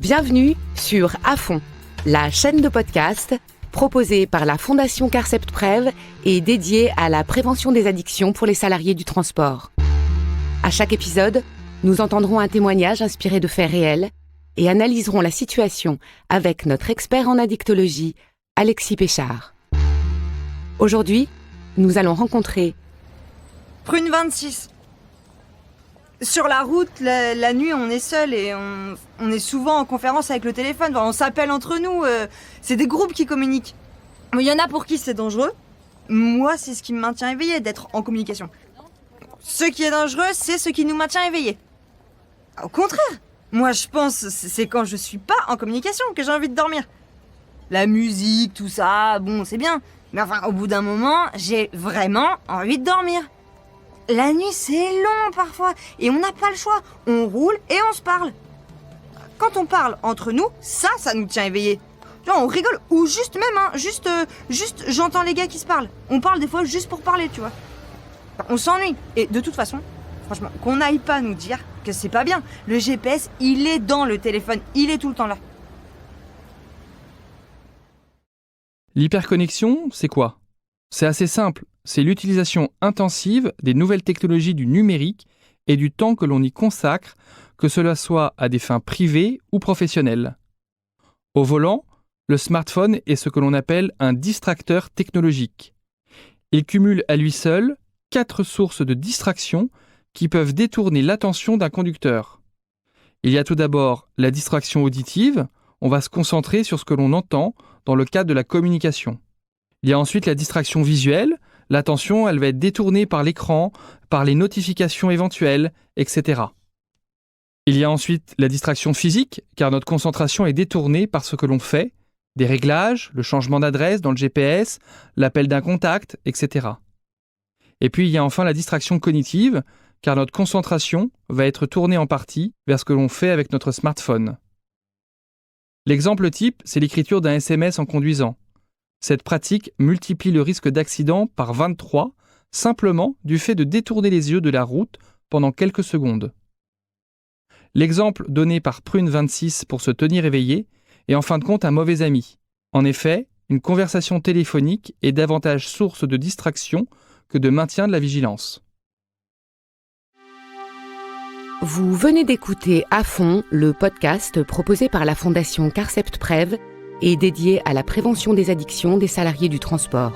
Bienvenue sur À Fond, la chaîne de podcast proposée par la Fondation Carcept Prev et dédiée à la prévention des addictions pour les salariés du transport. À chaque épisode, nous entendrons un témoignage inspiré de faits réels et analyserons la situation avec notre expert en addictologie, Alexis Péchard. Aujourd'hui, nous allons rencontrer Prune 26. Sur la route, la nuit, on est seul et on est souvent en conférence avec le téléphone. On s'appelle entre nous. C'est des groupes qui communiquent. Il y en a pour qui c'est dangereux. Moi, c'est ce qui me maintient éveillé, d'être en communication. Ce qui est dangereux, c'est ce qui nous maintient éveillés. Au contraire, moi je pense c'est quand je suis pas en communication que j'ai envie de dormir. La musique, tout ça, bon, c'est bien. Mais enfin, au bout d'un moment, j'ai vraiment envie de dormir. La nuit, c'est long parfois, et on n'a pas le choix. On roule et on se parle. Quand on parle entre nous, ça nous tient éveillés. Genre, on rigole, ou juste même, juste j'entends les gars qui se parlent. On parle des fois juste pour parler, tu vois. On s'ennuie. Et de toute façon, franchement, qu'on n'aille pas nous dire que c'est pas bien. Le GPS, il est dans le téléphone, il est tout le temps là. L'hyperconnexion, c'est quoi ? C'est assez simple, c'est l'utilisation intensive des nouvelles technologies du numérique et du temps que l'on y consacre, que cela soit à des fins privées ou professionnelles. Au volant, le smartphone est ce que l'on appelle un distracteur technologique. Il cumule à lui seul 4 sources de distraction qui peuvent détourner l'attention d'un conducteur. Il y a tout d'abord la distraction auditive, on va se concentrer sur ce que l'on entend dans le cadre de la communication. Il y a ensuite la distraction visuelle, l'attention elle va être détournée par l'écran, par les notifications éventuelles, etc. Il y a ensuite la distraction physique, car notre concentration est détournée par ce que l'on fait, des réglages, le changement d'adresse dans le GPS, l'appel d'un contact, etc. Et puis il y a enfin la distraction cognitive, car notre concentration va être tournée en partie vers ce que l'on fait avec notre smartphone. L'exemple type, c'est l'écriture d'un SMS en conduisant. Cette pratique multiplie le risque d'accident par 23, simplement du fait de détourner les yeux de la route pendant quelques secondes. L'exemple donné par Prune 26 pour se tenir éveillé est en fin de compte un mauvais ami. En effet, une conversation téléphonique est davantage source de distraction que de maintien de la vigilance. Vous venez d'écouter À Fond, le podcast proposé par la Fondation Carcept Prev et dédié à la prévention des addictions des salariés du transport.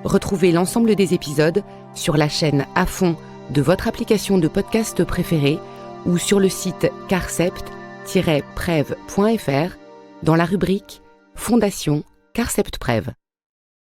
Retrouvez l'ensemble des épisodes sur la chaîne À Fond de votre application de podcast préférée ou sur le site carcept-prev.fr dans la rubrique Fondation Carcept Prev.